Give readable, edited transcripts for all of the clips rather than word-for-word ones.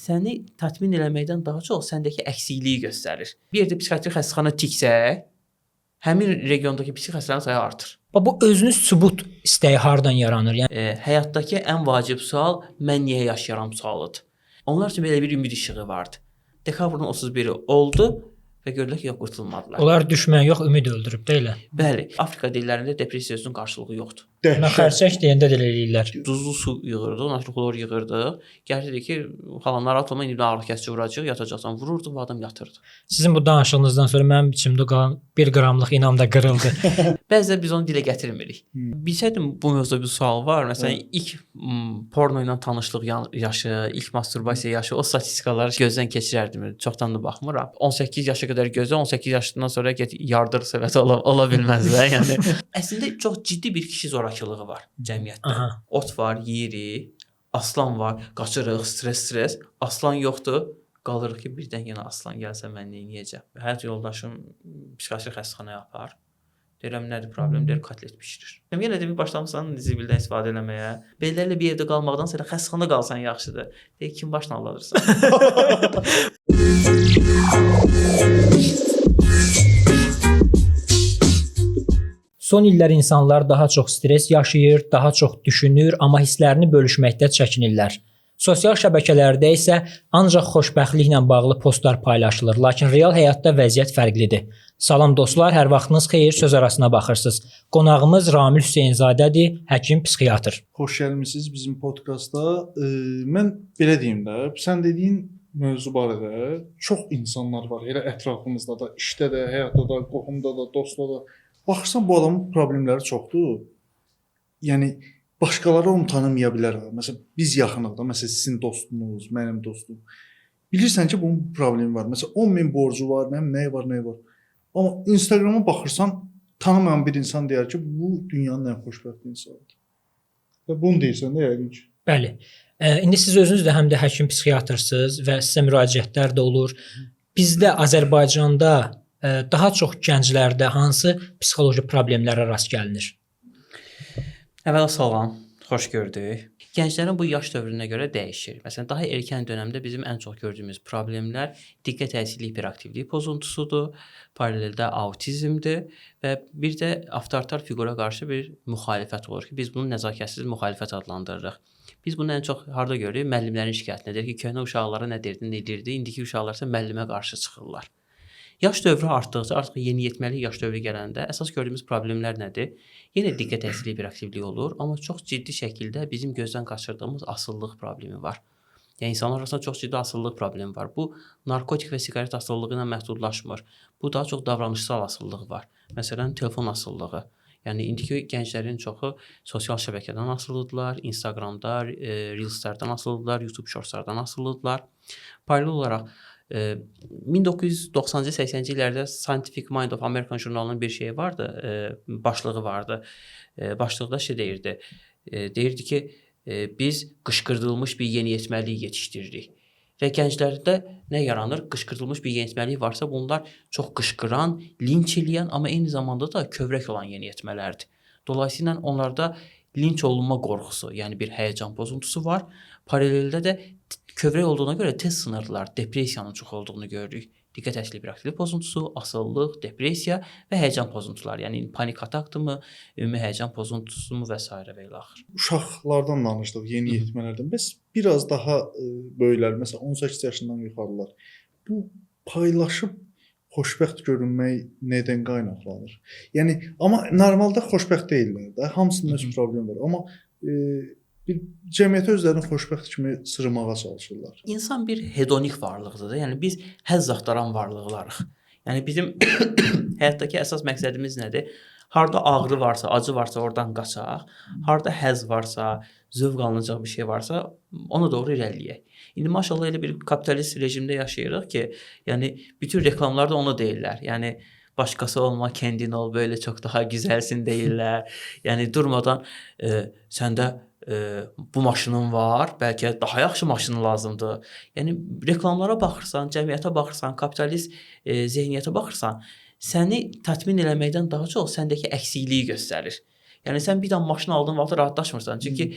səni tatmin eləməkdən daha çox səndəki əksikliyi göstərir. Bir yerdə psixiatrik xəstəxana tiksə, həmin regiondakı psixi xəstələrin sayı artır. Bu özünü sübut istəyi hardan yaranır? Yəni Həyatdakı ən vacib sual mən niyə yaşayıram sualıdır. Onlar üçün belə bir ümid işığı vardı. Dekabrın 31-i oldu və gördülər ki, yox, qurtulmadılar. onlar düşmən yox, ümid öldürüb də elə. Bəli, Afrika dillərində depressiya sözünün qarşılığı yoxdur. Mən xərçəng deyəndə də elə eləyirlər. Duzlu su yığırdıq, natriklor yığırdıq. Gəlirdi ki, xalan narahat olma, indi ağrı kəsici vuracaq, yatacaqsan. Vururduq və adam yatırdı. Sizin bu danışığınızdan sonra mənim içimdə qalan 1 qramlıq inam da qırıldı. Bəzən biz onu dilə gətirmirik. Bilsəydim bu mövzuda bir sual var. Məsələn, ilk porno ilə tanışlıq yaşı, ilk masturbasiya yaşı, o statistikaları gözdən keçirərdim. Çoxdan da baxmıram. 18 yaşa qədər gözlə, 18 yaşından sonra get yardır söhbəti ola bilməz də. Yəni əslində çox ciddi bir kişi zorakılığı var cəmiyyətdə. Aha. Ot var, yeyirik, aslan var, qaçırıq, stres. Aslan yoxdur. Qalırıq ki, birdən yenə aslan gəlsə mən nə edəcəm? Həyat yoldaşım psixiatrik xəstəxanaya apar. Deyirəm, nədir problem? Deyir, kotlet bişirir. Yenə də bir başlamısan zibildən istifadə eləməyə. Belələrlə bir evdə qalmaqdansa elə xəstəxanada qalsan yaxşıdır. Deyir, kim başına alırsan? Son illər insanlar daha çox stres yaşayır, daha çox düşünür, amma hisslərini bölüşməkdə çəkinirlər. Sosial şəbəkələrdə isə ancaq xoşbəxtliklə bağlı postlar paylaşılır, lakin real həyatda vəziyyət fərqlidir. Salam dostlar, hər vaxtınız xeyir, söz arasına baxırsınız. Qonağımız Ramil Hüseynzadədir, həkim psixiatr. Xoş gəlmisiniz bizim podkastda. Mən belə deyim də, sən dediyin mövzu barədə çox insanlar var, elə ətrafımızda da, işdə də, həyatda da, qohumda da, dostda da. Baxırsan bu adamın problemləri çoxdur. Yəni başqaları onu tanımaya bilər. Məsələn, biz yaxınıq da, məsələn, sizin dostunuz, mənim dostum. Bilirsən ki, bunun problemi var. Məsələn, 10.000 borcu var, nəyi var. Amma Instagrama baxırsan, tanımayan bir insan deyər ki, bu dünyanın ən xoşbəxt insanıdır. Və bunu deyirsən də yəqin ki. Bəli. İndi siz özünüz də həm də həkim psixiatrsınız və sizə müraciətlər də olur. Bizdə Azərbaycanda daha çox gənclərdə hansı psixoloji problemlərə rast gəlinir? Əvvəla salam, xoş gördük. Gənclərin bu yaş dövrünə görə dəyişir. Məsələn, daha erkən dövrdə bizim ən çox gördüyümüz problemlər diqqət təsirli hiperaktivlik pozuntusudur, paraleldə autizmdir və bir də avtoritar fiqura qarşı bir müxalifət olur ki, biz bunu nəzakətsiz müxalifət adlandırırıq. Biz bunu ən çox harda görürük? Müəllimlərin şikayətindədir ki, köhnə uşaqlara nə edirdi, indiki uşaqlar isə müəllimə qarşı çıxırlar. Yaş dövrü artdıqca, artıq yeniyetməlik yaş dövrü gələndə əsas gördüyümüz problemlər nədir? Yenə diqqət təsirli hiperaktivlik olur, amma çox ciddi şəkildə bizim gözdən qaçırdığımız asıllıq problemi var. Yəni insanlar arasında çox ciddi asıllıq problemi var. Bu narkotik və siqaret asılılığı ilə məhdudlaşmır. Bu daha çox davranışsal asıllıq var. Məsələn, telefon asılılığı. Yəni indiki gənclərin çoxu sosial şəbəkədən asılıdırlar, Instagramda, Reelslərdən asılıdırlar, YouTube Shortslardan asılıdırlar. Paralel olaraq 1990-cı 80-ci illərdə Scientific Mind of American jurnalının bir şeyi vardı, başlığı vardı. Başlıqda şey deyirdi. Deyirdi ki, biz qışqırdılmış bir yeniyetməlik yetişdiririk. Və gənclərdə nə yaranır? Qışqırdılmış bir yeniyetməlik varsa bunlar çox qışqıran, linç eləyən, amma eyni zamanda da kövrək olan yeniyetmələrdir. Dolayısıyla onlarda linç olunma qorxusu, yəni bir həyəcan pozuntusu var. Paraleldə də kövrək olduğuna görə tez sınırlar, depressiyanın çox olduğunu görürük. Diqqət təsirli hiperaktivlik pozuntusu, asıllıq, depressiya və həyəcan pozuntuları. Yəni panik ataktırmı, ümumi həyəcan pozuntusu və s. və ilə axır. Uşaqlardan danışdıq, yeniyetmələrdən. Bəs biraz daha böyüklər, məsələn 18 yaşından yuxarılar. Bu paylaşıb xoşbəxt görünmək nədən qaynaqlanır? Yəni amma normalda xoşbəxt deyillər də. Hamısının öz problemi var. Amma bir cəmiyyətə özlərini xoşbəxt kimi sırmağa çalışırlar. İnsan bir hedonik varlıqdır. Yəni biz həzz axtaran varlıqlarıq. Yəni bizim həyatdakı əsas məqsədimiz nədir? Harda ağrı varsa, acı varsa oradan qaçaq. Harda həzz varsa, zövq alınacaq bir şey varsa, ona doğru irəliləyək. İndi maşallah elə bir kapitalist rejimdə yaşayırıq ki, yəni bütün reklamlarda onu deyirlər. Yəni başqası olma, kendin ol, böyle çok daha güzelsin deyirlər. Yəni durmadan səndə bu maşının var, bəlkə daha yaxşı maşının lazımdır. Yəni reklamlara baxırsan, cəmiyyətə baxırsan, kapitalist zehniyyətə baxırsan, səni tatmin eləməkdən daha çox səndəki əksikliyi göstərir. Yəni sən bir dənə maşın aldığın vaxt rahatlaşmırsan. Çünki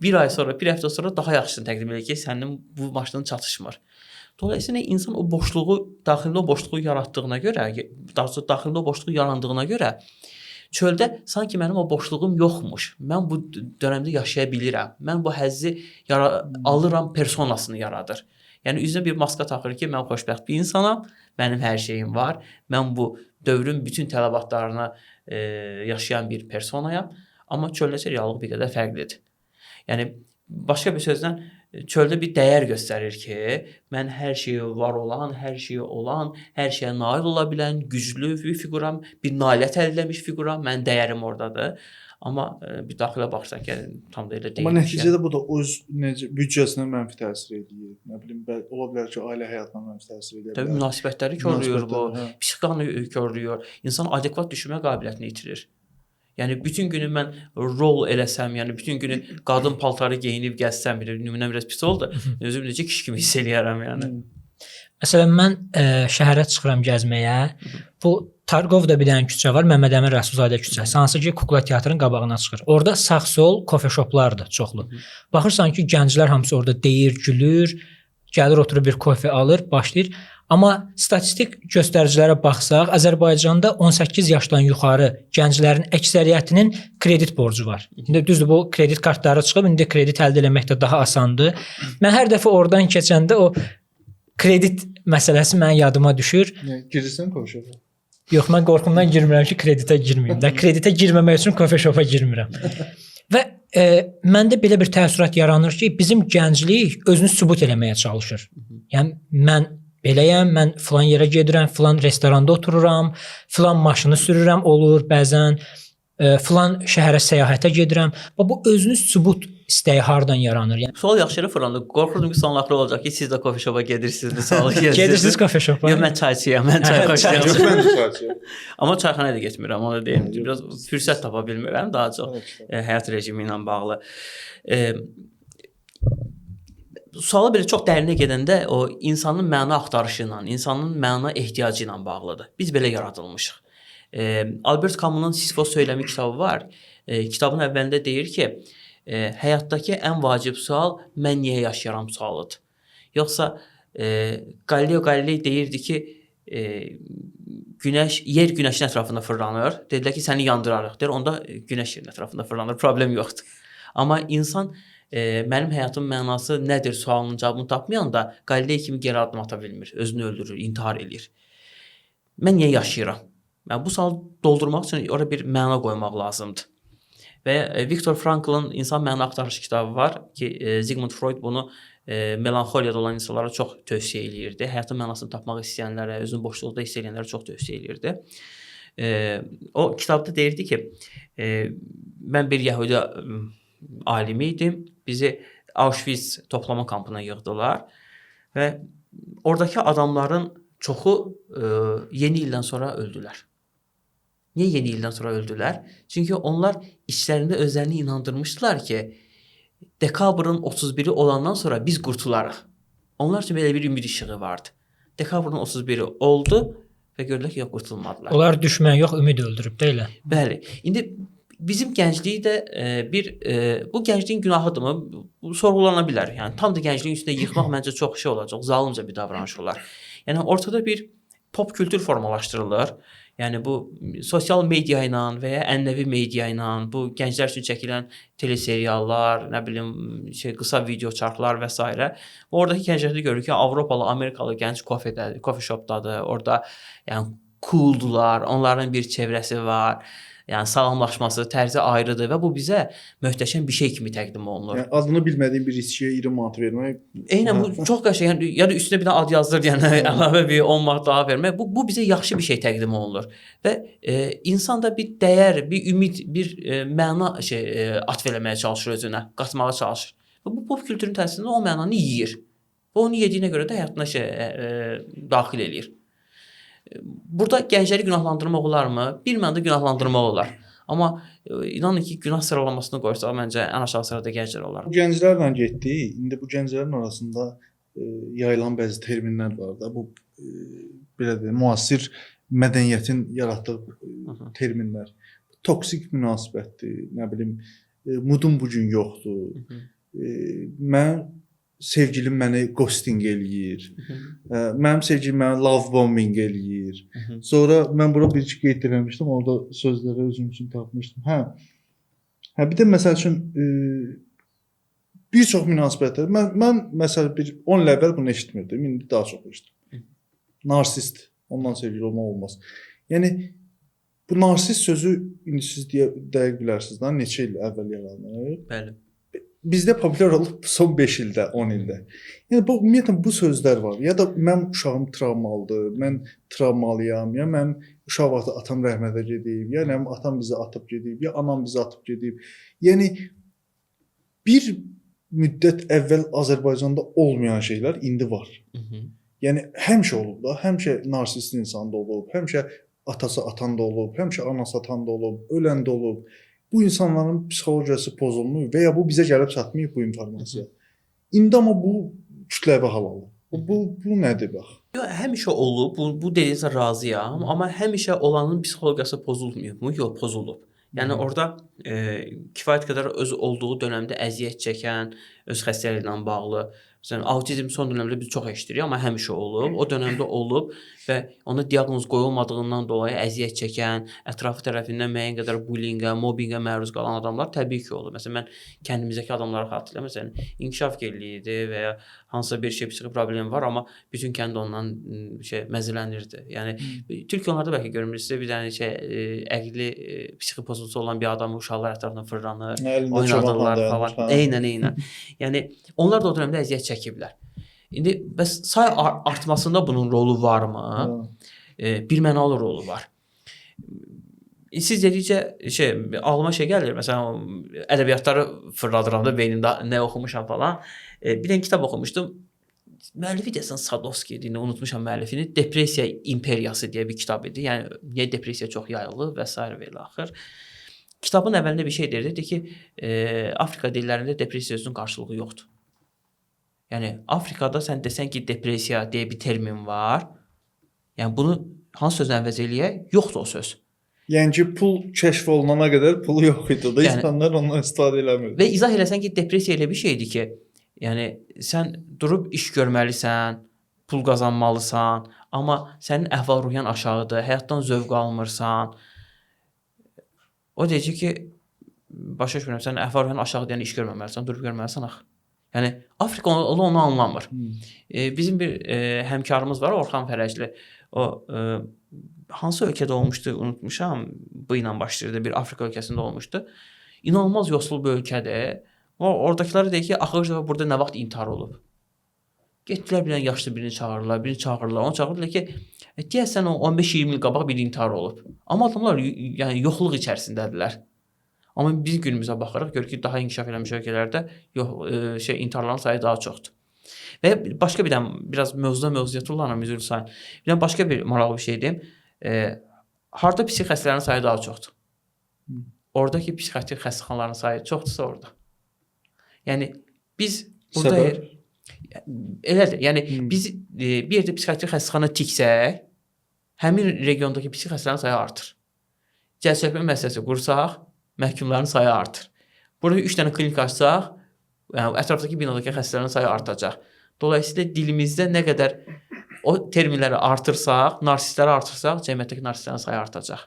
bir ay sonra, bir həftə sonra daha yaxşısını təqdim edir ki, sənin bu maşının çatışmır. Dolayısıyla insan o boşluğu, daxilində o boşluğu yaratdığına görə, daha doğrusu daxilində o boşluğu yarandığına görə çöldə sanki mənim o boşluğum yoxmuş. Mən bu dövrdə yaşaya bilirəm. Mən bu həzzi alıram personasını yaradır. Yəni üzünə bir maska taxır ki, mən xoşbəxt bir insanam, mənim hər şeyim var. Mən bu dövrün bütün tələbatlarını yaşayan bir personayam. Amma çöldə reallıq bir qədər fərqlidir. Yəni başqa bir sözlə çöldə bir dəyər göstərir ki, mən hər şeyi var olan, hər şeyi olan, hər şeyə nail ola bilən güclü bir figuram, bir nailiyyət əldə etmiş figuram, mənim dəyərim ordadır. Amma bir daxilə baxsaq ki, tam da elə deyil. Amma nəticədə bu da öz büdcəsinə mənfi təsir edir. Nə bilim, ola bilər ki, ailə həyatına mənfi təsir edir. Təbii münasibətləri korlayır bu, psixikanı korlayır. İnsan adekvat düşünmə qabiliyyətini itirir. Yəni bütün günü mən rol eləsəm, yəni bütün günü qadın paltarı geyinib gəzsəm, nümunə biraz pis oldu. Özüm necə kişi kimi hiss eləyərəm yəni. Məsələn mən şəhərə çıxıram gəzməyə. Bu Targovda bir dənə küçə var, Məmməd Əmin Rəsulzadə küçəsi. Hansı ki Kukla teatrın qabağına çıxır. Orada sağ-sol kofe shoplardır çoxlu. Baxırsan ki, gənclər hamısı orada deyir, gülür, gəlir oturur bir kofe alır, başlayır. Amma statistik göstəricilərə baxsaq, Azərbaycanda 18 yaşdan yuxarı gənclərin əksəriyyətinin kredit borcu var. İndi düzdür, bu kredit kartları çıxıb, indi kredit əldə etmək də daha asandır. Mən hər dəfə oradan keçəndə o kredit məsələsi mənim yadıma düşür. Girirsən kofe shopa? Yox, mən qorxumdan girmirəm ki, kreditə girməyim. Də kreditə girməmək üçün kofe shopa girmirəm. Və məndə belə bir təəssürat yaranır ki, bizim gənclik özünü sübut eləməyə çalışır. Yəni mən beləyəm, mən filan yerə gedirəm, filan restoranda otururam, filan maşını sürürəm, olur bəzən, filan şəhərə səyahətə gedirəm. Bu özünü sübut istəyi hardan yaranır? Yəni sual yaxşı yerə fırlandı. Qorxurdum ki, sonraları olacaq ki, siz də kofe shopa gedirsiniz, sualı gedirsiniz. Gedirsiniz kofe shopa? Yox, mən çayçıyam, mən çay xoşlayıram. Yox, mən də çayçıyam. Amma çayxanaya da getmirəm, onu deyim. Biraz fürsət tapa bilmirəm, daha çox həyat rejimi ilə bağlı. Sualı belə çox dərinə gedəndə o insanın məna axtarışı ilə, insanın məna ehtiyacı ilə bağlıdır. Biz belə yaradılmışıq. Albert Camus'un Sisifos söyləmi kitabı var. Kitabın əvvəlində deyir ki, həyatdakı ən vacib sual mən niyə yaşayıram sualıdır. Yoxsa Galileo Galilei deyirdi ki, yer günəşin ətrafında fırlanır. Dedilər ki, səni yandırarıq. Deyir, onda günəş yerin ətrafında fırlanır. Problem yoxdur. Amma insan mənim həyatımın mənası nədir sualının cavabını tapmayanda Galilei kimi geri addım ata bilmir. Özünü öldürür, intihar edir. Mən niyə yaşayıram? Bu sualı doldurmaq üçün oraya bir məna qoymaq lazımdır. Və Viktor Frankl'ın İnsan Məna Axtarışı kitabı var ki, Sigmund Freud bunu melanxoliyada olan insanlara çox tövsiyə eləyirdi. Həyatın mənasını tapmaq istəyənlərə, özünü boşluqda hiss edənlərə çox tövsiyə eləyirdi. O kitabda deyirdi ki, mən bir yəhudi alimi idim. Bizi Auschwitz toplama kampına yığdılar və oradakı adamların çoxu yeni ildən sonra öldülər. Niyə yeni ildən sonra öldülər? Çünki onlar içlərində özlərini inandırmışdılar ki, dekabrın 31-i olandan sonra biz qurtularıq. Onlar üçün belə bir ümid işığı vardı. Dekabrın 31-i oldu və gördülər ki, yox, qurtulmadılar. Onlar düşmən yox, ümid öldürüb də elə. Bəli. İndi bizim gənclik də bu gəncliyin günahıdırmı? Bu sorğulana bilər. Yəni tam da gəncliyin üstünə yıxmaq məncə çox şey olacaq, zalımca bir davranış olar. Yəni ortada bir pop kültür formalaşdırılır. Yəni bu sosial media ilə və ya ənənəvi media ilə, bu gənclər üçün çəkilən teleseriallar, nə bilim, qısa video çarxlar və s. Oradakı gənclərdə görürük ki, Avropalı, Amerikalı gənc kofe shopdadır. Orada yəni cooldular, onların bir çevrəsi var. Yəni salamlaşması, tərzi ayrıdır və bu bizə möhtəşəm bir şey kimi təqdim olunur. Yəni adını bilmədiyin bir içkiyə 20 manat vermək. Eynən bu çox qəşəng. Yəni üstünə bir də ad yazdır, yəni əlavə bir 10 manat daha vermək. Bu bizə yaxşı bir şey təqdim olunur. Və insan da bir dəyər, bir ümid, bir məna atf eləməyə çalışır özünə, qatmağa çalışır. Və bu pop kültürün təsirində o mənanı yeyir. Və onu yediyinə görə də həyatına daxil eləyir. Burada gəncləri günahlandırmaq olarmı? Bir məndə günahlandırmaq olar. Amma inanın ki, günah sıralamasını qoysaq, məncə ən aşağı sırada gənclər olar. Bu gənclərlə getdi. İndi bu gənclərin arasında yayılan bəzi terminlər var da. Bu belə deyim, müasir mədəniyyətin yaratdığı terminlər. toksik münasibətdir, nə bilim, mudum bu gün yoxdur. Mən sevgilim məni ghosting eləyir. Mənim sevgilim məni love bombing eləyir. Sonra mən bura bir qeyd etmişdim, orada sözləri özüm üçün tapmışdım. Hə bir də məsəl üçün bir çox münasibətlər. Mən məsələn bir 10 il əvvəl bunu eşitmirdim, indi daha çox eşidirəm. Narsist, ondan sevgili olmaq olmaz. Yəni bu narsist sözü indi siz dəqiq bilərsiniz də, neçə il əvvəl yaranıb? Bəli. Bizdə populyar olub son 5 ildə, 10 ildə. Yəni bu ümumiyyətlə bu sözlər var. Ya da mənim uşağım travmalıdır, mən travmalıyam, ya mənim uşaq vaxtı atam rəhmətə gedib, ya mənim atam bizi atıb gedib, ya anam bizi atıb gedib. Yəni bir müddət əvvəl Azərbaycanda olmayan şeylər indi var. Yəni həmişə olub da, həmişə narsist insanda olub, həmişə atası atanda olub, həmişə anası atanda olub, öləndə olub. Bu insanların psixologiyası pozulmuyor və ya bu bizə gəlib çatmıyor bu informasiya. İndi amma bu kütləvi hal alır. Bu nədir bax? Yox, həmişə olub. Bu dediyinizə razıyam, amma həmişə olanın psixologiyası pozulmuyor mu? Yox, pozulub. Yəni orada kifayət qədər öz olduğu dövrdə əziyyət çəkən, öz xəstəliyi ilə bağlı, məsələn, autizm son dövrdə biz çox eşidirik, amma həmişə olub. O dövrdə olub və ona diaqnoz qoyulmadığından dolayı əziyyət çəkən, ətrafı tərəfindən müəyyən qədər bullyingə, mobbinqə məruz qalan adamlar təbii ki, olur. Məsələn, mən kəndimizdəki adamları xatırlayıram. Məsələn, inkişaf geriliyidir və ya hansısa bir psixi problem var, amma bütün kənd ondan məzələnirdi. Yəni Türkiyələrdə bəlkə görmürsünüz, bir dənə əqli psixi pozuntusu olan bir adamı uşaqlar ətrafına fırlanır, oynadırlar falan. Eynən. Yəni onlar da o dövrdə əziyyət çəkiblər. İndi bəs say artmasında bunun rolu varmı? Birmənalı rolu var. Siz dedikcə ağlıma gəlir. Məsələn, ədəbiyyatları fırladıram da beynimdə nə oxumuşam falan. Bir dənə kitab oxumuşdum. Müəllifi deyəsən Sadovski idi, unutmuşam müəllifini. Depressiya imperiyası deyə bir kitab idi. Yəni niyə depressiya çox yayılır və s. və ilə axır. Kitabın əvvəlində bir şey deyirdi ki, Afrika dillərində depressiya sözünün qarşılığı yoxdur. Yəni Afrikada sən desən ki, depressiya deyə bir termin var. Yəni bunu hansı sözlə əvəz eləyək? Yoxdur o söz. Yəni ki, pul kəşf olunana qədər pulu yox idi da, insanlar ondan istifadə eləmirdi. Və izah eləsən ki, depressiya elə bir şeydir ki, yəni sən durub iş görməlisən, pul qazanmalısan, amma sənin əhval-ruhiyyan aşağıdır, həyatdan zövq almırsan. O deyəcək ki, başa düşmürəm, sən əhval-ruhiyyan aşağıdır, yəni iş görməməlisən, durub görməlisən axı. Yəni Afrika onu anlamır. Bizim bir həmkarımız var, Orxan Fərəcli. O hansı ölkədə olmuşdu, unutmuşam. Bu ilə başlayırdı, bir Afrika ölkəsində olmuşdu. İnanılmaz yoxsul bir ölkədir. Oradakılar deyir ki, axırıncı dəfə burada nə vaxt intihar olub. Getdilər bir yaşlı birini çağırırlar. Onu çağırırlar ki, deyəsən o 15-20 il qabaq bir intihar olub. Amma adamlar yəni yoxluq içərisindədirlər. Amma biz günümüzə baxırıq, görürük ki, daha inkişaf eləmiş ölkələrdə intiharların sayı daha çoxdur. Və başqa bir dənə, biraz mövzuya tullanan üzr sayın. Bir dənə başqa bir maraqlı bir şey deyim. Harda psixi xəstələrin sayı daha çoxdur? Oradakı psixiatrik xəstəxanaların sayı çoxdursa orada. Yəni biz burada elədir. Yəni biz bir yerdə psixiatrik xəstəxana tiksək, həmin regiondakı psixi xəstələrin sayı artır. Cəlsəpmə məsələsi qursaq, məhkumların sayı artır. Burada 3 dənə klinik açsaq, yəni ətrafdakı binadakı xəstələrin sayı artacaq. Dolayısıyla dilimizdə nə qədər o terminləri artırsaq, narsistləri artırsaq, cəmiyyətdəki narsistlərin sayı artacaq.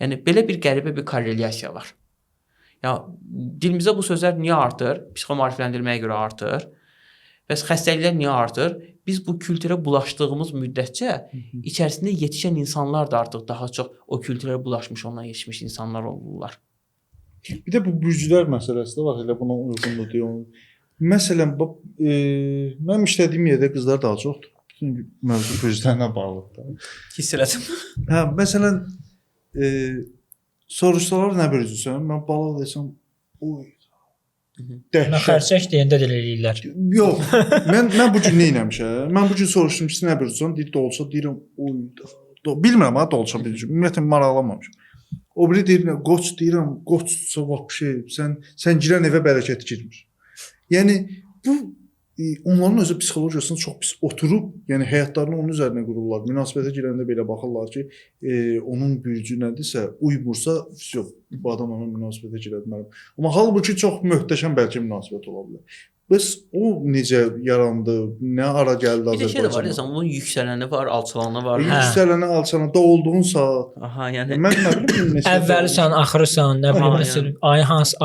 Yəni belə bir qəribə bir korrelyasiya var. Yəni dilimizdə bu sözlər niyə artır? Psixomaarifləndirməyə görə artır. Bəs xəstəliklər niyə artır? Biz bu kültürə bulaşdığımız müddətcə içərisində yetişən insanlar da artıq daha çox o kültürə bulaşmış, ondan yetişmiş insanlar olurlar. Bir də bu bürclər məsələsi də var, elə buna uyğundur deyir. Məsələn, mənim işlədiyim yerdə qızlar daha çoxdur. Bütün mövzu bürclərlə bağlıdır. Hiss elədim. Hə, məsələn, soruşsalar nə bürcüsən? Mən balıq desəm, oy. Mən xərçək deyəndə də eləyirlər. Yox, mən bu gün nə etmişəm? Mən bu gün soruşdum ki, nə bürcüsən? Deyir, dolça, deyirəm, oy. Bilmirəm ha, dolça bürcü. Ümumiyyətlə maraqlanmamışam. O biri deyir, qoç deyirəm, qoçsa bax şey, sən girən evə bərəkət girmir. Yəni bu onların özü psixologiyasını çox pis oturub, yəni həyatlarını onun üzərinə qururlar. Münasibətə girəndə belə baxırlar ki, onun bürcü nədirsə, uymursa, vəsə bu adam ona münasibətə girə bilmər. Amma halbuki çox möhtəşəm bəlkə münasibət ola bilər. Bəs o necə yarandı? Nə ara gəldi Bir də şey də var, Azərbaycana? deyəsən, bunun yüksələni var, alçalanı var. Yüksələnə, alçana da olduğun saat. Aha, yəni Mən nə bilim neçə Əvvəlisən, axırısan, nə bilim, məsələn,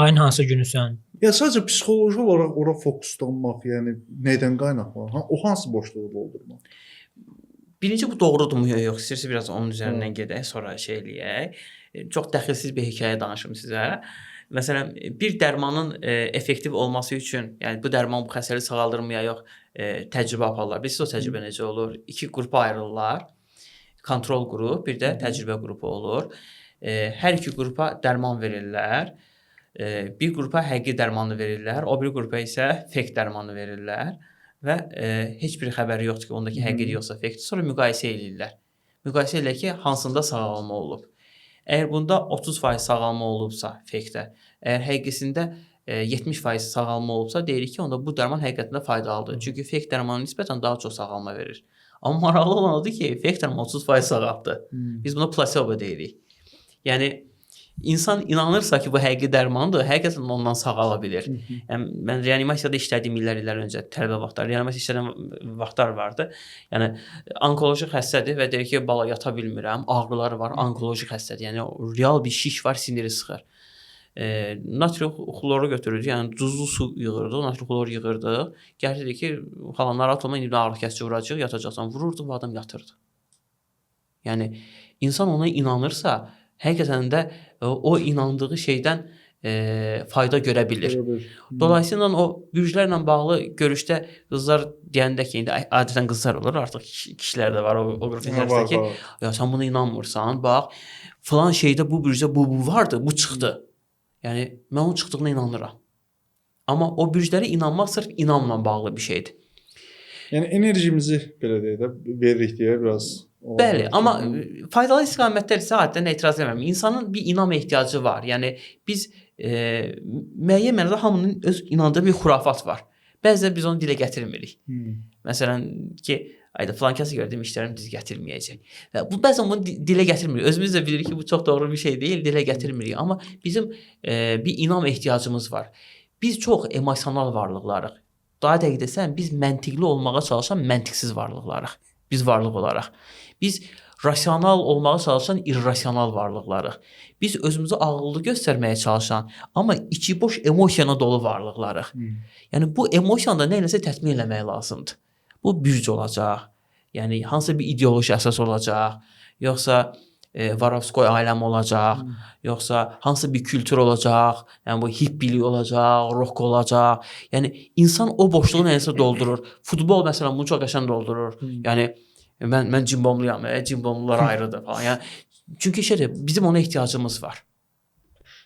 ayın hansı günüsən? Ya sadəcə psixoloji olaraq ora fokuslanmaq, yəni nədən qaynaqlanır? O hansı boşluğu doldurmaq? birinci bu doğrudurmu yox? İstəyirsə biraz onun üzərindən gedək, sonra şey eləyək. Çox dəxilsiz bir hekayə danışım sizə. Məsələn, bir dərmanın effektiv olması üçün, yəni bu dərman bu xəstəliyi sağaldırmı ya yox, təcrübə aparırlar. Bilirsiniz o təcrübə necə olur? 2 qrupa ayrılırlar. Kontrol qrup, bir də təcrübə qrupu olur. Hər iki qrupa dərman verirlər. Bir qrupa həqiqi dərmanı verirlər, o bir qrupa isə fake dərmanı verirlər və heç bir xəbəri yoxdur ki, ondakı həqiqidir yoxsa fake. Sonra müqayisə eləyirlər. Müqayisə eləyirlər ki, hansında sağalma olub. Əgər bunda 30% sağalma olubsa fake-də, əgər həqiqisində 70% sağalma olubsa, deyirik ki, onda bu dərman həqiqətən də faydalıdır. Çünki fake dərmana nisbətən daha çox sağalma verir. Amma maraqlı olan odur ki, fake dərman 30% sağaltdı. Biz buna plasebo deyirik. Yəni İnsan inanırsa ki, bu həqiqi dərmandır, həqiqətən ondan sağala bilir. Yəni mən reanimasiyada işlədiyim illər öncə tələbə vaxtlar, reanimasiyada işlədiyim vaxtlar vardı. Yəni onkoloji xəstədir və deyir ki, bala yata bilmirəm, ağrıları var, onkoloji xəstədir. Yəni real bir şiş var, siniri sıxır. Natrium xloru götürürdük, yəni duzlu su yığırdıq, natrium xloru yığırdıq. Gəlirdi ki, xala narahat olma, indi ağrı kəsici vuracaq, yatacaqsan. Vururdu, bu adam yatırdı. Yəni insan ona inanırsa, həqiqətən də o inandığı şeydən fayda görə bilir. Dolayısıyla o bürclərlə bağlı görüşdə qızlar deyəndə ki, indi adətən qızlar olur, artıq kişilər də var o qrup içərisində ki, ya sən buna inanmırsan, bax, falan şeydə bu bürcdə bu vardı, bu çıxdı. Yəni mən onun çıxdığına inanıram. Amma o bürclərə inanmaq sırf inamla bağlı bir şeydir. Yəni enerjimizi belə deyək də veririk deyə biraz. Bəli, amma faydalı istiqamətlər isə adətən etiraz edirəm. İnsanın bir inam ehtiyacı var. Yəni biz müəyyən mənada hamının öz inandığı bir xurafat var. Bəzən biz onu dilə gətirmirik. Məsələn ki, ayda filan kəsə görə işlərim düz gətirməyəcək. Və bu bəzən bunu dilə gətirmirik. Özümüz də bilirik ki, bu çox doğru bir şey deyil, dilə gətirmirik. Amma bizim bir inam ehtiyacımız var. Biz çox emosional varlıqlarıq. Daha dəqiq desəm, biz məntiqli olmağa çalışan məntiqsiz varlıqlarıq. Biz varlıq olaraq. Biz rasional olmağa çalışan irrasional varlıqlarıq. Biz özümüzü ağıllı göstərməyə çalışan, amma içi boş emosiyona dolu varlıqlarıq. Yəni bu emosiyonu da nə eləsə tətbiq eləmək lazımdır. Bu bürc olacaq. Yəni hansısa bir ideoloji əsas olacaq, yoxsa Varovskoy aləmi olacaq, yoxsa hansısa bir kültür olacaq, yəni bu hippilik olacaq, rock olacaq. Yəni insan o boşluğu nəyisə doldurur. Futbol məsələn bunu çox qəşəng doldurur. Yəni mən cimbomluyam, cimbomlular ayrıdır falan. Yəni çünki şeydir, bizim ona ehtiyacımız var.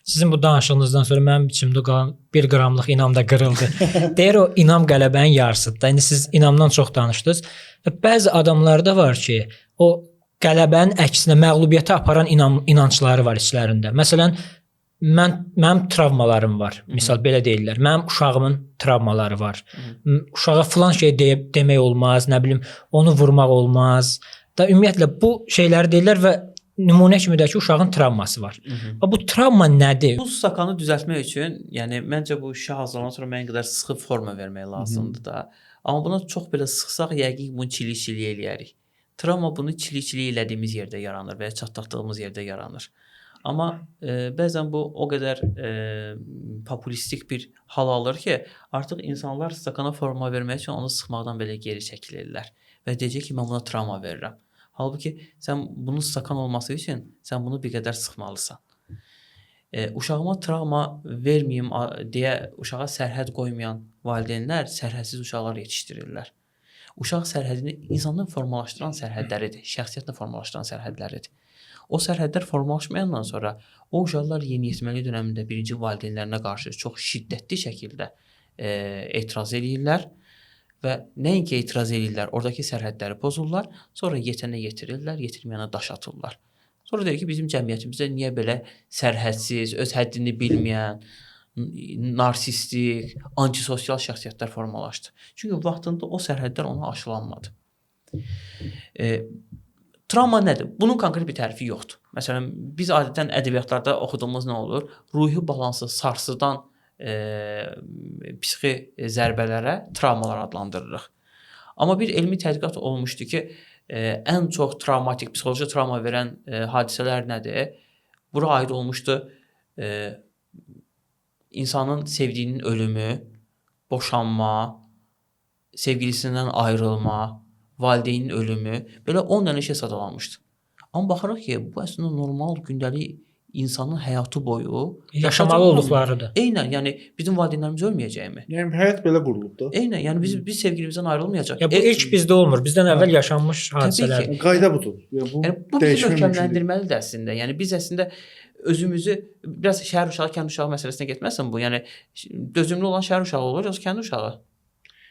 Sizin bu danışığınızdan sonra mənim içimdə qalan 1 qramlıq inam da qırıldı. Deyir o inam qələbənin yarısıdır. İndi siz inamdan çox danışdınız və bəzi adamlarda var ki, o qələbənin əksinə məğlubiyyətə aparan inancları var içlərində. Məsələn, mənim travmalarım var. Misal belə deyirlər. Mənim uşağımın travmaları var. Uşağa filan şey demək olmaz, nə bilim, onu vurmaq olmaz. Da ümumiyyətlə bu şeyləri deyirlər və nümunə kimi də ki, uşağın travması var. Bu travma nədir? Bu stakanı düzəltmək üçün, yəni məncə bu şişə hazırlanan sonra müəyyən qədər sıxı forma vermək lazımdır da. Amma buna çox belə sıxsaq yəqin bunu çilik-çilik eləyərik. Travma bunu çilik-çilik elədiyimiz yerdə yaranır və ya çatdırdığımız yerdə yaranır. Amma bəzən bu o qədər populistik bir hal alır ki, artıq insanlar stakana forma vermək üçün onu sıxmaqdan belə geri çəkilirlər və deyəcək ki, mən buna travma verirəm. Halbuki sən bunun stakan olması üçün sən bunu bir qədər sıxmalısan. Uşağıma travma verməyim deyə uşağa sərhəd qoymayan valideynlər sərhədsiz uşaqlar yetişdirirlər. Uşaq sərhədini insanı formalaşdıran sərhədləridir, şəxsiyyətini formalaşdıran sərhədləridir. O sərhədlər formalaşmayandan sonra o uşaqlar yeniyetməlik dövründə birinci valideynlərinə qarşı çox şiddətli şəkildə etiraz edirlər və nəinki etiraz edirlər, oradakı sərhədləri pozurlar, sonra yetənə yetirirlər, yetirməyənə daş atırlar. Sonra deyir ki, bizim cəmiyyətimizdə niyə belə sərhədsiz, öz həddini bilməyən, narsistik, antisosial şəxsiyyətlər formalaşdı. Çünki vaxtında o sərhədlər ona aşılanmadı. Travma nədir? Bunun konkret bir tərifi yoxdur. Məsələn, biz adətən ədəbiyyatlarda oxuduğumuz nə olur? Ruhi balansı sarsıdan psixi zərbələrə travmalar adlandırırıq. Amma bir elmi tədqiqat olmuşdu ki, ən çox travmatik, psixoloji travma verən hadisələr nədir? Bura aid olmuşdu insanın sevdiyinin ölümü, boşanma, sevgilisindən ayrılma, valideynin ölümü, belə 10 dənə şey sadalanmışdı. Amma baxırıq ki, bu əslində normal gündəlik insanın həyatı boyu yaşamalı olduqlarıdır. Eynən, yəni bizim valideynlərimiz ölməyəcəkmi? Yəni həyat belə qurulub da. Eynən, yəni biz sevgilimizdən ayrılmayacaq. Ya bu ilk bizdə olmur. Bizdən əvvəl yaşanmış hadisələr. Qayda budur. Yəni bu bizi möhkəmləndirməlidir əslində. Yəni biz əslində özümüzü biraz şəhər uşağı, kənd uşağı məsələsinə getməsin bu. Yəni dözümlü olan şəhər uşağı olur, yoxsa kənd uşağı?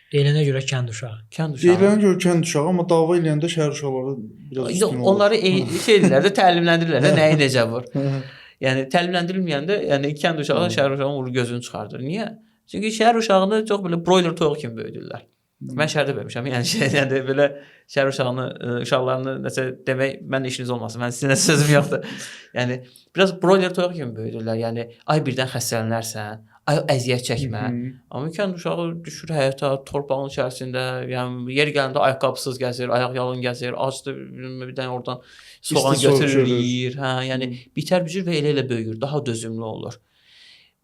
Deyilənə görə kənd uşağı. Kənd uşağı. Deyilənə görə kənd uşağı, amma dava eləyəndə şəhər uşaqları biraz üstün olur. Onları şeydirlər də, təlimləndirirlər də nəyi necə vur. Yəni təlimləndirilməyəndə, yəni kənd uşağı şəhər uşağının vurur gözünü çıxardır. Niyə? Çünki şəhər uşağını çox belə broiler toyuq kimi böyüdürlər. Mən şəhərdə böyümüşəm. Yəni belə şəhər uşaqlarını nəsə demək, məndə işiniz olmasın. Mən sizə sözüm yoxdur. Yəni biraz broiler toyuq kimi böyüdürlər. Yəni ay birdən xəstələnərsən, ay əziyyət çəkmə. Amma kənd uşağı düşür həyata, torpağın içərisində, yəni yer gələndə ayaqqabısız gəzir, ayaq yalın gəzir, acdır, bir dənə oradan soğan götürür, yeyir. Hə, yəni bitər bücür və elə böyüyür, daha dözümlü olur.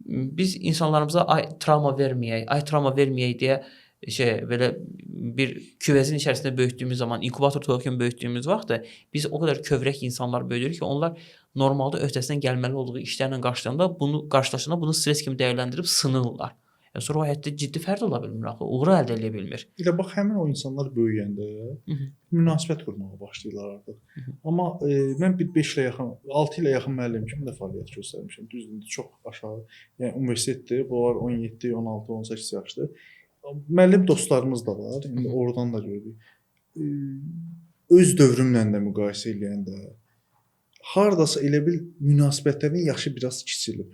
Biz insanlarımıza ay travma verməyək deyə belə bir küvəzin içərisində böyütdüyümüz zaman, inkubator toyuq kimi böyütdüyümüz vaxtda biz o qədər kövrək insanlar böyüdürük ki, onlar normalda öhdəsindən gəlməli olduğu işlərlə qarşılaşanda bunu stres kimi dəyərləndirib sınırlar. Yəni sonra o həyatda ciddi fərd ola bilmir axı, uğur əldə edə bilmir. Elə bax həmin o insanlar böyüyəndə münasibət qurmağa başlayırlar artıq. Amma mən bir 5 ilə yaxın, 6 ilə yaxın müəllim kimi də fəaliyyət göstərmişəm. Düzdür, çox aşağı. Yəni universitetdir, bunlar 17, 16, 18 yaşdır. Müəllim dostlarımız da var. İndi oradan da görürük. Öz dövrümlə də müqayisə edəndə hardasa elə bil münasibətlərin yaşı biraz kiçilib.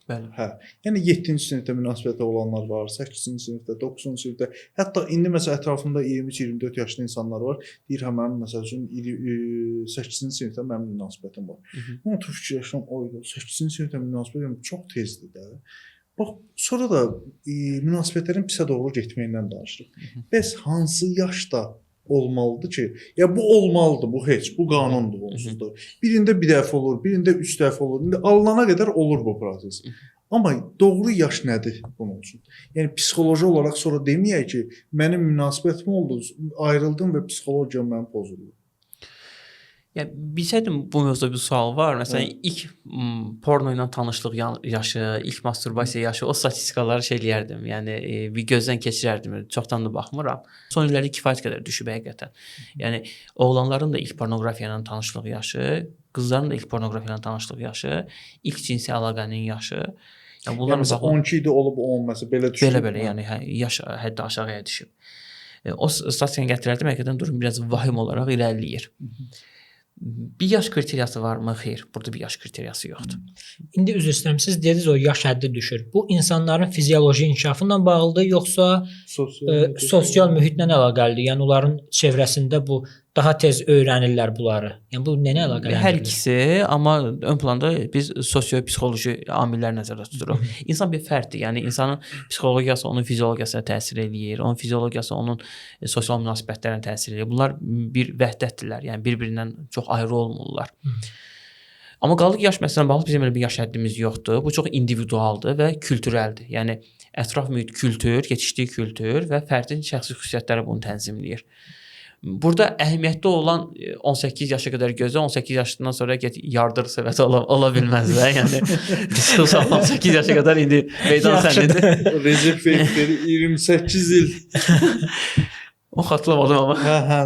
Bəli. Hə. Yəni 7-ci sinifdə münasibətdə olanlar var, 8-ci sinifdə, 9-cu sinifdə. Hətta indi məsələn ətrafımda 23-24 yaşlı insanlar var. Deyir, hə mənim məsəl üçün 8-ci sinifdə mənim münasibətim var. Mən oturub fikirləşirəm, oyda 8-ci sinifdə münasibətim çox tezdir də. Bax, sonra da münasibətlərin pisə doğru getməyindən danışırıq. Bəs hansı yaşda olmalıdır ki, ya bu olmalıdır, bu heç, bu qanundur, onsuzdur. Birində bir dəfə olur, birində 3 dəfə olur. İndi alınana qədər olur bu proses. Amma doğru yaş nədir bunun üçün? Yəni psixoloji olaraq sonra deməyək ki, mənim münasibətim oldu, ayrıldım və psixologiyam mənim pozuldu. Yəni bilsəydim bu mövzuda bir sual var. Məsələn, ilk porno ilə tanışlıq yaşı, ilk masturbasiya yaşı, o statistikaları eləyərdim. Yəni bir gözdən keçirərdim. Çoxdan da baxmıram. Son illərdə kifayət qədər düşüb həqiqətən. Yəni oğlanların da ilk pornoqrafiya ilə tanışlıq yaşı, qızların da ilk pornoqrafiya ilə tanışlıq yaşı, ilk cinsi əlaqənin yaşı. Yəni bunlar məsələn 12 idi olub 10 məsələn belə düşüb. Belə, yəni yaş həddi aşağıya düşüb. O statistikaları gətirərdim, həqiqətən durum biraz vahim olaraq irəliləyir. Bir yaş kriteriyası varmı? Xeyr, burada bir yaş kriteriyası yoxdur. İndi üzr istəyirəm, siz dediniz o yaş həddi düşür. Bu insanların fizioloji inkişafı ilə bağlıdır, yoxsa sosial mühitlə əlaqəlidir? Yəni onların çevrəsində bu daha tez öyrənirlər bunları. Yəni bu nə əlaqəlidir? Hər ikisi, amma ön planda biz sosio-psixoloji amilləri nəzərdə tuturuq. İnsan bir fərddir. Yəni insanın psixologiyası onun fiziologiyasına təsir eləyir, onun fiziologiyası onun sosial münasibətlərinə təsir eləyir. Bunlar bir vəhdətdirlər. Yəni bir-birindən çox ayrı olmurlar. Amma qaldı ki, yaş məsələn bağlı bizim elə bir yaş həddimiz yoxdur. Bu çox individualdır və kültürəldir. Yəni ətraf mühit, kültür, yetişdiyi kültür və fərdin şəxsi xüsusiyyətləri bunu tənzimləyir. Burada əhəmiyyətli olan 18 yaşa qədər gözlə, 18 yaşından sonra yardır səviyyəsi ola bilməz də. Yəni 18 yaşa qədər indi meydan sənindir. Recep Feyyidləri 28 il. O xatırlamadım amma. Hə,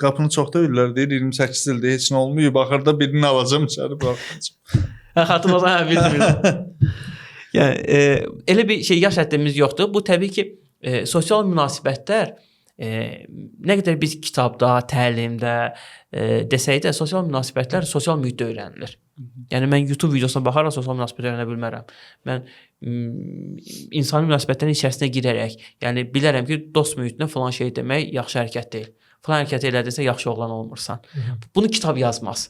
qapını çox döyürlər, deyir 28 ildir, heç nə olmuyor. Baxırda birini alacam içəri buraxacam. Hə, xatırladım, bildim. Yəni elə bir şey yaş həddimiz yoxdur. Bu təbii ki, sosial münasibətlər nə qədər biz kitabda, təlimdə desək də sosial münasibətlər sosial mühitdə öyrənilir. Yəni mən YouTube videosuna baxaraq sosial münasibət öyrənə bilmərəm. Mən insani münasibətlərin içərisinə girərək, yəni bilərəm ki, dost mühitinə falan şey demək yaxşı hərəkət deyil. Falan hərəkət elədinsə yaxşı oğlan olmursan. Bunu kitab yazmaz.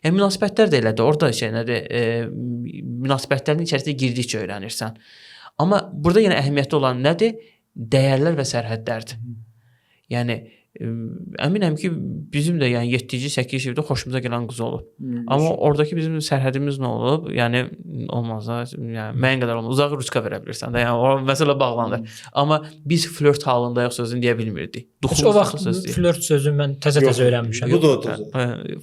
Yəni münasibətlər də elədir. Orada şey nədir? Münasibətlərin içərisinə girdikcə öyrənirsən. Amma burada yenə əhəmiyyətli olan nədir? Dəyərlər və sərhədlərdir. Yəni əminəm ki, bizim də yəni 7-ci, 8-ci ildə xoşumuza gələn qız olub. Amma oradakı bizim sərhədimiz nə olub? Yəni olmaz da, yəni müəyyən qədər olmaz. Uzaq ruçka verə bilirsən də. Yəni o məsələ bağlanır. Amma biz flört halındayıq sözünü deyə bilmirdik. O vaxt flört sözünü mən təzə öyrənmişəm. Bu da təzə.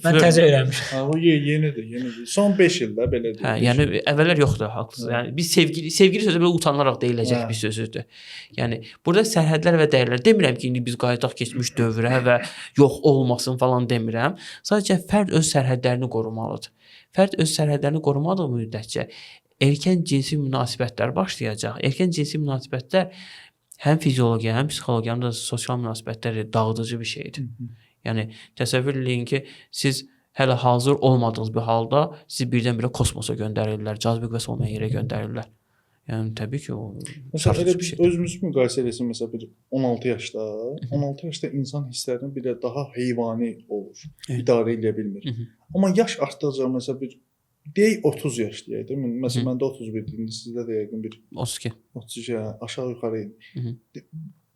Mən təzə öyrənmişəm. O yenidir. Son 5 ildə belə deyil. Hə, yəni əvvəllər yoxdur, haqlısınız. Yəni biz sevgili sözü belə utanılaraq deyiləcək bir sözüdür. Yəni burada sərhədlər və dəyərlər demirəm ki, indi biz qayıdaq keçmiş dövrə və yox olmasın falan demirəm. Sadəcə fərd öz sərhədlərini qorumalıdır. Fərd öz sərhədlərini qorumadığı müddətcə erkən cinsi münasibətlər başlayacaq. Erkən cinsi münasibətlər həm fiziologiya, həm psixologiya, həm də sosial münasibətlər dağıdıcı bir şeydir. Yəni təsəvvür eləyin ki, siz hələ hazır olmadığınız bir halda sizi birdən-birə kosmosa göndərirlər, cazibə qüvvəsi olmayan yerə göndərirlər. Yəni təbii ki, o məsələn bir şeydir. Özümüz müqayisə eləsək, məsələn bir 16 yaşda insan hisslərinin bir də daha heyvani olur. İdarə edə bilmir. Amma yaş artdıqca məsələn bir deyək 30 yaş deyək də. Məsələn məndə 31 idi, indi sizdə də yəqin bir 32 aşağı yuxarı idi.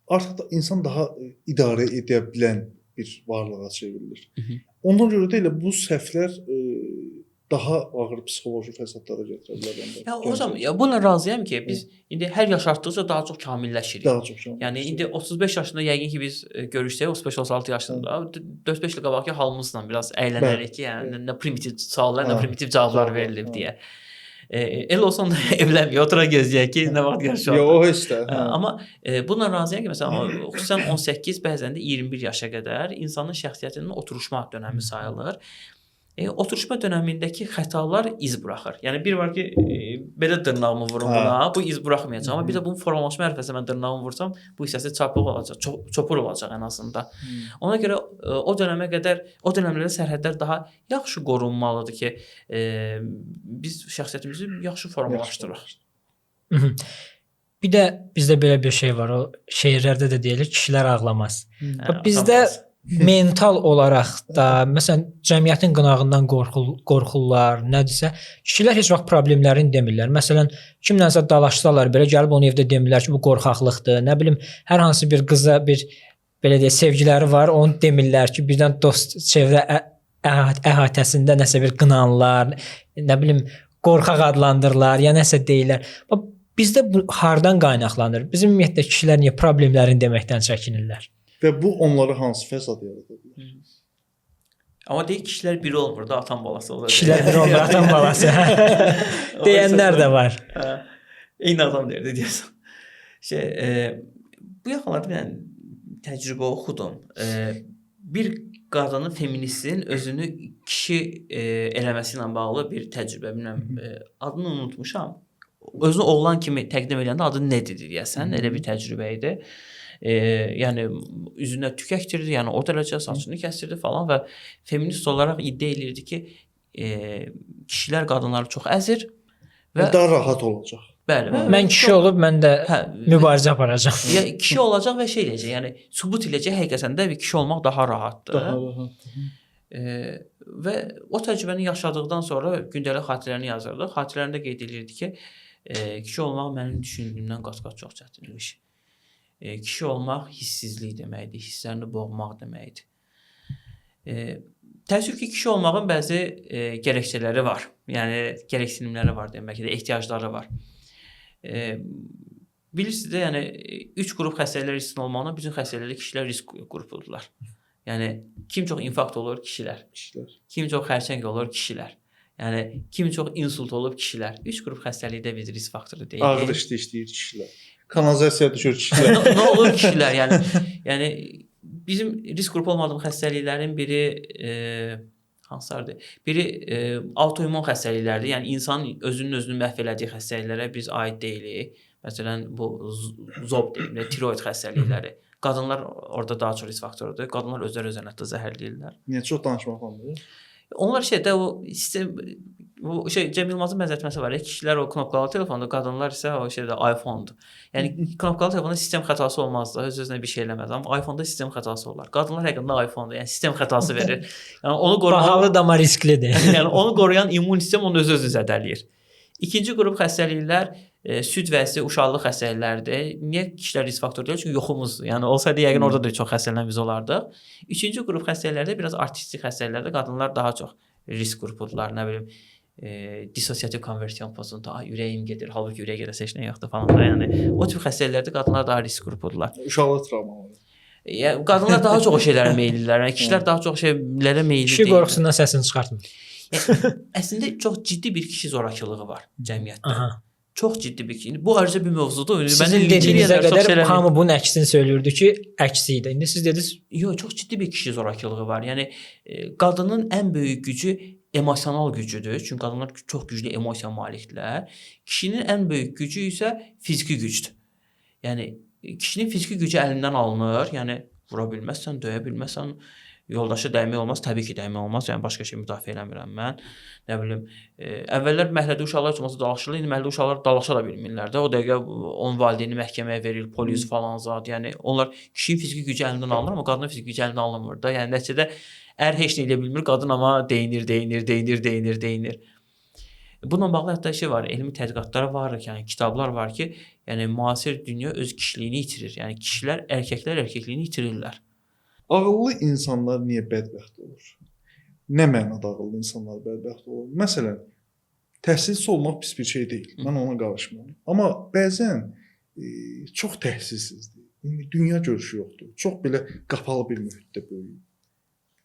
Artıq da insan daha idarə edə bilən bir varlığa çevrilir. Ondan görə də elə bu səhvlər daha ağır psixoloji fəsadlara gətirə bilər. Ya hocam, ya bununla razıyam ki, biz indi hər yaş artdıqca daha çox kamilləşirik. Yəni indi 35 yaşında yəqin ki biz görüşsək 35-36 yaşında 4-5 il qabaqki halımızla biraz əylənərik ki, yəni nə primitiv suallar, nə primitiv cavablar verilib deyə. El olsan da evlənmir, otura gözləyək ki, nə vaxt yaşa. Yox, o heç də. Amma bununla razıyam ki, məsələn, xüsusən 18, bəzən də 21 yaşa qədər insanın şəxsiyyətinin oturuşma dönəmi sayılır. Oturuşma dönəmindəki xətalar iz buraxır. Yəni bir var ki, belə dırnağımı vurum buna, bu iz buraxmayacaq. Amma bir də bunun formalaşma ərəfəsində mən dırnağımı vursam, bu hissəsi çapıq olacaq, çopur olacaq ən azından. Ona görə o dönəmə qədər, o dönəmlərdə sərhədlər daha yaxşı qorunmalıdır ki, biz şəxsiyyətimizi yaxşı formalaşdıraq. Bir də bizdə belə bir şey var, o şeirlərdə də deyilir, kişilər ağlamaz. Bizdə mental olaraq da, məsələn, cəmiyyətin qınağından qorxurlar, nədirsə, kişilər heç vaxt problemlərini demirlər. Məsələn, kimlənsə dalaşsalar belə gəlib onu evdə demirlər ki, bu qorxaqlıqdır. Nə bilim, hər hansı bir qıza bir belə deyə sevgiləri var, onu demirlər ki, birdən dost çevrə əhatəsində nəsə bir qınanlar, nə bilim, qorxaq adlandırırlar, ya nəsə deyirlər. Bizdə bu hardan qaynaqlanır? Bizim ümumiyyətlə kişilər niyə problemlərini deməkdən çəkinirlər? Və bu onları hansı fəsad yaradır? Amma deyək kişilər biri olmur da, atan balası olur. Kişilər biri olmur, atan balası. Deyənlər də var. Eyni adam derdi deyəsən. Bu yaxınlarda mən təcrübə oxudum. Bir qadının feministin özünü kişi eləməsi ilə bağlı bir təcrübə, bilmirəm, adını unutmuşam. Özünü oğlan kimi təqdim edəndə adı nə dedi deyəsən, elə bir təcrübə idi. Yəni üzünə tük əkdirdi, yəni o dərəcə saçını kəsdirdi falan və feminist olaraq iddia edirdi ki, kişilər qadınları çox əzir və daha rahat olacaq. Bəli. Mən kişi olub mən də mübarizə aparacağam. Ya kişi olacaq və şey eləyəcək, yəni sübut eləyəcək həqiqətən də bir kişi olmaq daha rahatdır. Daha rahat. Və o təcrübəni yaşadıqdan sonra gündəlik xatirələrini yazırdı. Xatirələrində qeyd edirdi ki, kişi olmaq mənim düşündüyümdən qat-qat çox çətinmiş. Kişi olmaq hissizlik deməkdir, hisslərini boğmaq deməkdir. Təəssüf ki, kişi olmağın bəzi gərəkçələri var. Yəni gərəksinimləri var demək ki, ehtiyacları var. Bilirsiniz də, yəni 3 qrup xəstəliklər riskli olmağına bütün xəstəliklərdə kişilər risk qrupudurlar. Yəni kim çox infarkt olur? Kişilər. Kim çox xərçəng olur? Kişilər. Yəni kim çox insult olub? Kişilər. 3 qrup xəstəlikdə biz risk faktoru deyirik. Ağır işləyir kişilər. Kanalizasiya düşür kişilər. Nə olur kişilər? Yəni bizim risk qrupu olmadığımız xəstəliklərin biri hansılardır? Biri autoimmun xəstəliklərdir. Yəni insanın özünü məhv elədiyi xəstəliklərə biz aid deyilik. Məsələn, bu zob deyim, tiroid xəstəlikləri. Qadınlar orada daha çox risk faktorudur. Qadınlar özləri özlərini hətta zəhərləyirlər. Niyə çox danışmaq olmur? Onlar şeydə o sistem Bu Cem Yılmazın bənzətməsi var. Kişilər o knopkalı telefonda, qadınlar isə o iPhone-dur. Yəni knopkalı telefonda sistem xətası olmaz da, öz-özünə bir şey eləməz. Amma iPhone-da sistem xətası olar. Qadınlar həqiqətən iPhone-da, yəni sistem xətası verir. Yəni onu Bahalı da amma risklidir. yəni onu qoruyan immun sistem onu öz-özünü zədələyir. İkinci qrup xəstəliklər süd vəzi, uşaqlıq xəstəlikləridir. Niyə kişilər risk faktoru deyil? Çünki yoxumuzdur. Yəni olsaydı yəqin orada da çox xəstələnən biz olardıq. Üçüncü qrup xəstəliklərdə biraz artistik xəstəliklərdə qadınlar daha çox risk qrupudurlar. Nə bilim, dissosiativ konversiyon pozuntu, ürəyim gedir, halbuki ürəyə gedəsə heç nə yoxdur falan da. Yəni o tip xəstəliklərdə qadınlar daha risk qrupudurlar. Uşaqlıq travmaları. Yəni qadınlar daha çox o şeylərə meyllidirlər. Yəni kişilər daha çox şeylərə meylli Kişi deyil. qorxusundan səsini çıxartmır. Əslində çox ciddi bir kişi zorakılığı var cəmiyyətdə. Aha. Çox ciddi bir kişi. Bu ayrıca bir mövzudur. Sizin dediyinizə qədər hamı bunun əksini söylürdü ki, əksi idi. İndi siz dediniz, yox, çox ciddi bir kişi zorakılığı var. Yəni qadının ən böyük gücü emosional gücüdür. Çünki qadınlar çox güclü emosiya malikdirlər. Kişinin ən böyük gücü isə fiziki gücdür. Yəni kişinin fiziki gücü əlindən alınır. Yəni vura bilməzsən, döyə bilməzsən, yoldaşı dəymək olmaz, təbii ki, dəymək olmaz. Yəni başqa şey müdafiə eləmirəm mən. Nə bilim, əvvəllər məhəllədə uşaqlar üçün dalaşırlar, indi məhəllədə uşaqlar dalaşa da bilmirlər də. O dəqiqə onun valideyni məhkəməyə verir, polis falan zad. Yəni onlar kişinin fiziki gücü əlindən alınır, amma qadının fiziki gücü əlindən alınmır da. Yəni nəticədə ər heç nə edə bilmir, qadın amma deyinir. Bununla bağlı hətta şey var, elmi tədqiqatlar var, yəni kitablar var ki, yəni müasir dünya öz kişiliyini itirir. Yəni kişilər, erkəklər erkekliyini itirirlər. Ağıllı insanlar niyə bədbəxt olur? Nə mənada ağıllı insanlar bədbəxt olur? Məsələn, təhsilsiz olmaq pis bir şey deyil. Mən ona qarışmıram. Amma bəzən çox təhsilsizdir. Dünya görüşü yoxdur. Çox belə qapalı bir mühitdə böyüyür.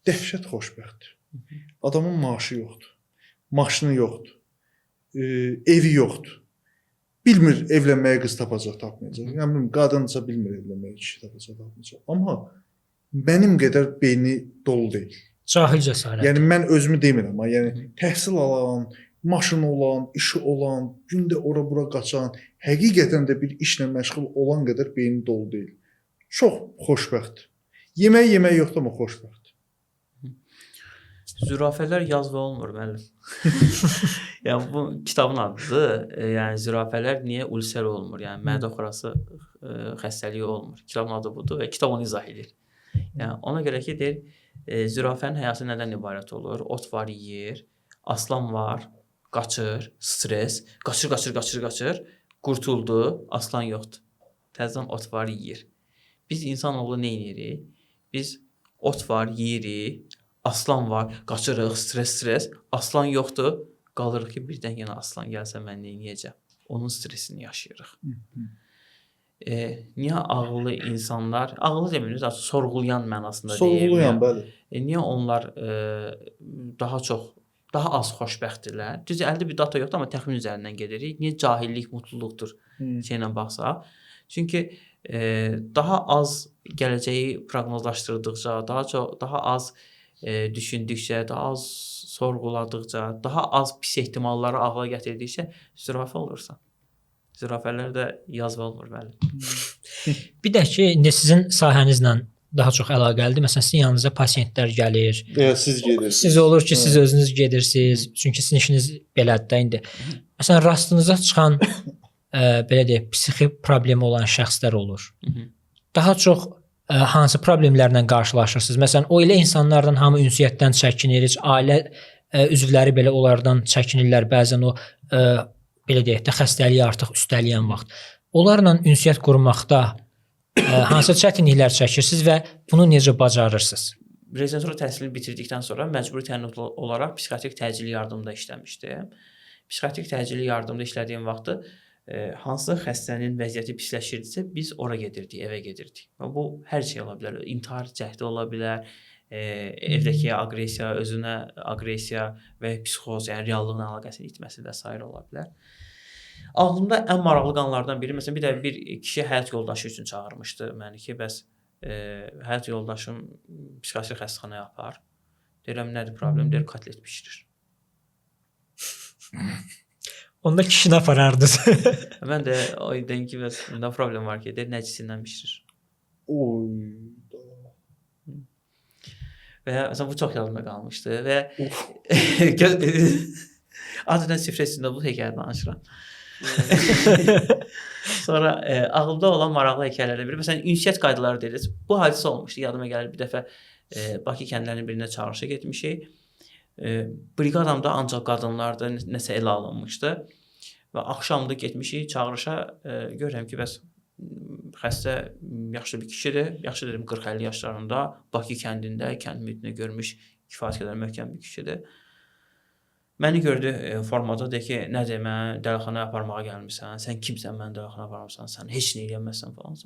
Dəhşət xoşbəxtdir. Adamın maaşı yoxdur. Maşını yoxdur. Evi yoxdur. Bilmir evlənməyə qız tapacaq, tapmayacaq. Yəni qadınsa bilmir evlənməyə kişi tapacaq, tapmayacaq. Amma mənim qədər beyni dolu deyil. cahil cəsarət. Yəni mən özümü demirəm, amma yəni təhsil alan, maşını olan, işi olan, gündə ora-bura qaçan, həqiqətən də bir işlə məşğul olan qədər beyni dolu deyil. Çox xoşbəxt. Yemək yoxdur, amma xoşbəxt. Zürafələr yazva olmur müəllim. Yəni bu kitabın adıdır. Yəni zürafələr niyə ulser olmur? Yəni mədə xorası xəstəliyi olmur. Kitabın adı budur və kitab onu izah edir. Yəni ona görə ki, deyir, zürafənin həyatı nədən ibarət olur? Ot var, yeyir, aslan var, qaçır, stres, qaçır, qurtuldu, aslan yoxdur. Təzədən ot var, yeyir. Biz insanoğlu nə edirik? Biz ot var, yeyirik, aslan var, qaçırıq, stres, aslan yoxdur. Qalırıq ki, birdən yenə aslan gəlsə mən nə edəcəm? Onun stresini yaşayırıq. Niyə ağıllı insanlar, ağıllı deməyiz, sorğulayan mənasında deyim. Sorğulayan, bəli. Niyə onlar daha az xoşbəxtdirlər? Düz əldə bir data yoxdur, amma təxmin üzərindən gedirik. Niyə cahillik mutluluqdur şeylə baxsaq? Çünki daha az gələcəyi proqnozlaşdırdıqca, daha az düşündükcə, daha az sorğuladıqca, daha az pis ehtimalları ağla gətirdikcə zürafə olursan. Zürafələr də yazva olmur bəli. Bir də ki, indi sizin sahənizlə daha çox əlaqəlidir. Məsələn, sizin yanınıza pasientlər gəlir. Siz gedirsiniz. Siz olur ki, siz özünüz gedirsiniz. Çünki sizin işiniz belədir də indi. Məsələn, rastınıza çıxan belə deyək, psixi problemi olan şəxslər olur. Daha çox hansı problemlərlə qarşılaşırsınız? Məsələn, o elə insanlardan hamı ünsiyyətdən çəkinir, ailə üzvləri belə onlardan çəkinirlər. Bəzən o belə deyək də xəstəliyi artıq üstələyən vaxt. Onlarla ünsiyyət qurmaqda hansı çətinliklər çəkirsiniz və bunu necə bacarırsınız? Rezidentura təhsilini bitirdikdən sonra məcburi təmin olaraq psixiatrik təcili yardımda işləmişdim. Psixiatrik təcili yardımda işlədiyim vaxtı hansı xəstənin vəziyyəti pisləşirdisə biz ora gedirdik, evə gedirdik. Və bu hər şey ola bilər. İntihar cəhdi ola bilər, evdəki agresiya, özünə agresiya və psixoz, yəni reallığın əlaqəsini itməsi və s. ola bilər. Ağlımda ən maraqlı qanlardan biri, məsələn, bir də bir kişi həyat yoldaşı üçün çağırmışdı məni ki, bəs həyat yoldaşım psixiatrik xəstəxanaya apar. Deyirəm, nədir problem? Deyir, kotlet bişirir. Onda kişini aparardınız. Mən də o deyim ki, bəs nə problem var ki, deyir, nəcisindən bişirir. Oy. Və məsələn bu çox yadımda qalmışdı və Adətən sifr üstündə bu hekayə danışıram. Sonra ağılda olan maraqlı hekayələrdən biri. Məsələn, ünsiyyət qaydaları deyilir. Bu hadisə olmuşdu. Yadıma gəlir bir dəfə Bakı kəndlərinin birində çağırışa getmişik. Briqadamda ancaq qadınlarda nəsə elə alınmışdı. Və axşamda getmişik çağırışa. Görürəm ki, bəs xəstə yaxşı bir kişidir. Yaxşı dedim 40-50 yaşlarında Bakı kəndində, kənd mühitini görmüş kifayət qədər möhkəm bir kişidir. Məni gördü formada deyir ki, nə demə, dəlixanaya aparmağa gəlmirsən, sən kimsən, mən dəlixanaya aparmırsan, sən heç nə eləməzsən falan.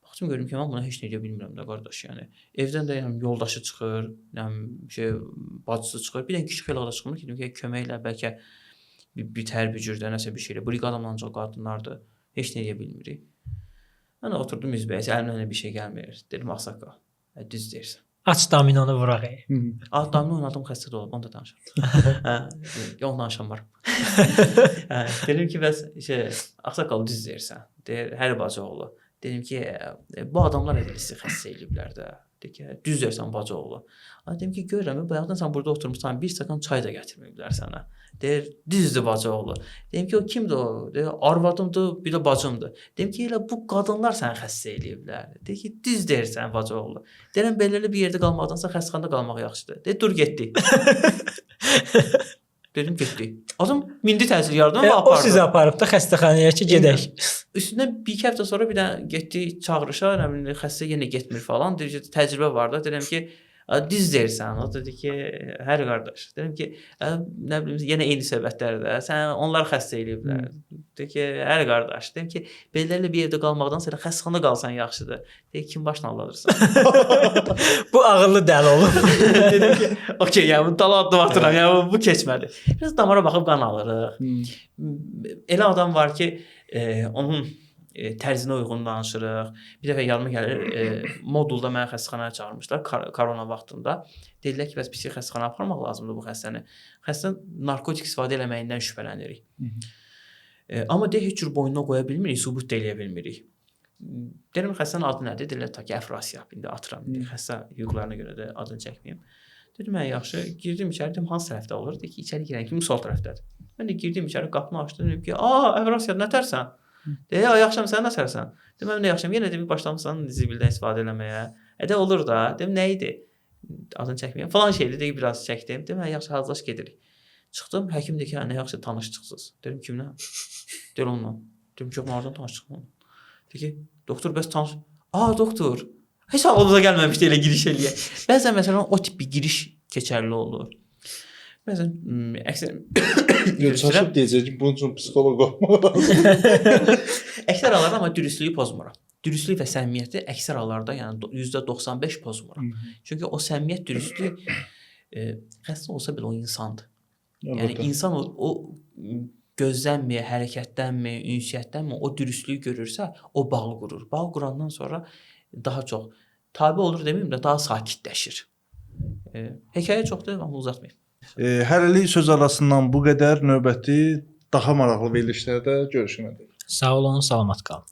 Baxdım görüm ki, mən buna heç nə edə bilmirəm də qardaş, yəni. Evdən də yəni yoldaşı çıxır, yəni bacısı çıxır. Bir dənə kişi xeyli da çıxmır ki, dedim ki, köməklə bəlkə bir tər bir cürdə nəsə bir şeylə. Bu qadınlar ancaq qadınlardır. Heç nə edə bilmirik. Mən oturdum üzbəyiz, əlimdən bir şey gəlmir. Dedim ağsaqqal. Düz deyirsən. Aç dominonu vuraq. Domino oynadım, xəstə də olub, onu da danışıram. Yox, danışamıram. Dedim ki, bəs ağsaqqal düz deyirsən. Deyir, hər bacı oğlu. Dedim ki, bu adamlar edilisi xəstə eləyiblər də. Deyir ki, düz deyirsən bacı oğlu. Dedim ki, görürəm, bayaqdan sən burada oturmuşsan, bir stakan çay da gətirməyiblər sənə. Deyir, düzdür bacı oğlu. Dedim ki, o kimdir o? Deyir, arvadımdır, bir də bacımdır. Dedim ki, elə bu qadınlar səni xəstə eləyiblər. Deyir ki, düz deyirsən bacı oğlu. Deyirəm, beləli bir yerdə qalmaqdansa xəstəxanada qalmaq yaxşıdır. Deyir, dur getdi. Dedim, getdi. Adam mindi təhsil yardım və apardı. O sizi aparıb da xəstəxanaya ki, gedək. Üstündən bir iki həftə sonra bir dənə getdi çağırışa, nə bilim, xəstə yenə getmir falan. Deyir ki, təcrübə var da. Deyirəm ki, düz deyirsən. O dedi ki, hər qardaş. Dedim ki, nə bilim, yenə eyni söhbətlərdə. Sən onlar xəstə eləyiblər. Dedi ki, hər qardaş. Dedim ki, beləli bir yerdə qalmaqdan sonra xəstəxanada qalsan yaxşıdır. Dedi, kim başına alırsan? Bu ağıllı dəli olub. Dedim ki, okey, yəni bu dala addım atıram. Yəni bu keçmədi. Biraz damara baxıb qan alırıq. Elə adam var ki, onun tərzinə uyğun danışırıq. Bir dəfə yadıma gəlir, modulda məni xəstəxanaya çağırmışlar korona vaxtında. Dedilər ki, bəs psixi xəstəxanaya aparmaq lazımdır bu xəstəni. Xəstə narkotik istifadə eləməyindən şübhələnirik. Amma heç cür boynuna qoya bilmirik, sübut da eləyə bilmirik. Deyirəm, xəstənin adı nədir? Deyirlər, ta ki, Əfrasiyab. İndi atıram. Xəstə hüquqlarına görə də adını çəkməyim. Dedim, yaxşı. Girdim içəri, dedim, hansı tərəfdə olur? Deyir ki, içəri girən kimi sol tərəfdədir. Mən də girdim içəri, qapını açdım. Dedim ki, Əfrasiyab, nətərsən? Deyir, yaxşıyam, sən nətərsən? Dedim, mən də yaxşıyam. Yenə dedim, başlamışsan zibildən istifadə eləməyə. Də olur da. Dedim, nə idi? Adını çəkməyim. Falan şeydi, deyir, biraz çəkdim. Dedim, yaxşı, hazırlaş gedirik. Çıxdım, həkim deyir ki, nə yaxşı tanışdıqsınız. Dedim, kimlə? Deyir, onunla. Dedim ki, oradan tanışdıq onunla. Deyir ki, doktor, bəs tanış... Doktor. Heç ağlımıza gəlməmişdi elə giriş eləyə. Bəzən məsələn o tip bir giriş keçərli olur. Bəzən əksər Çaşıb deyəcək ki, bunun üçün psixoloq olmaq lazım. əksər hallarda amma dürüstlüyü pozmuram. Dürüstlük və səmimiyyəti əksər hallarda yəni %95 pozmuram. Çünki o səmimiyyət, dürüstlük xəstə olsa belə o insandır. Yəni insan o gözlənmə, hərəkətdənmi, ünsiyyətdənmi o dürüstlüyü görürsə, o bağ qurur. Bağ qurandan sonra daha çox tabe olur deməyim də daha sakitləşir. Hekayə çoxdur, amma uzatmayım. Hələlik söz arasından bu qədər. Növbəti daha maraqlı verilişlərdə görüşənədək. Sağ olun, salamat qalın.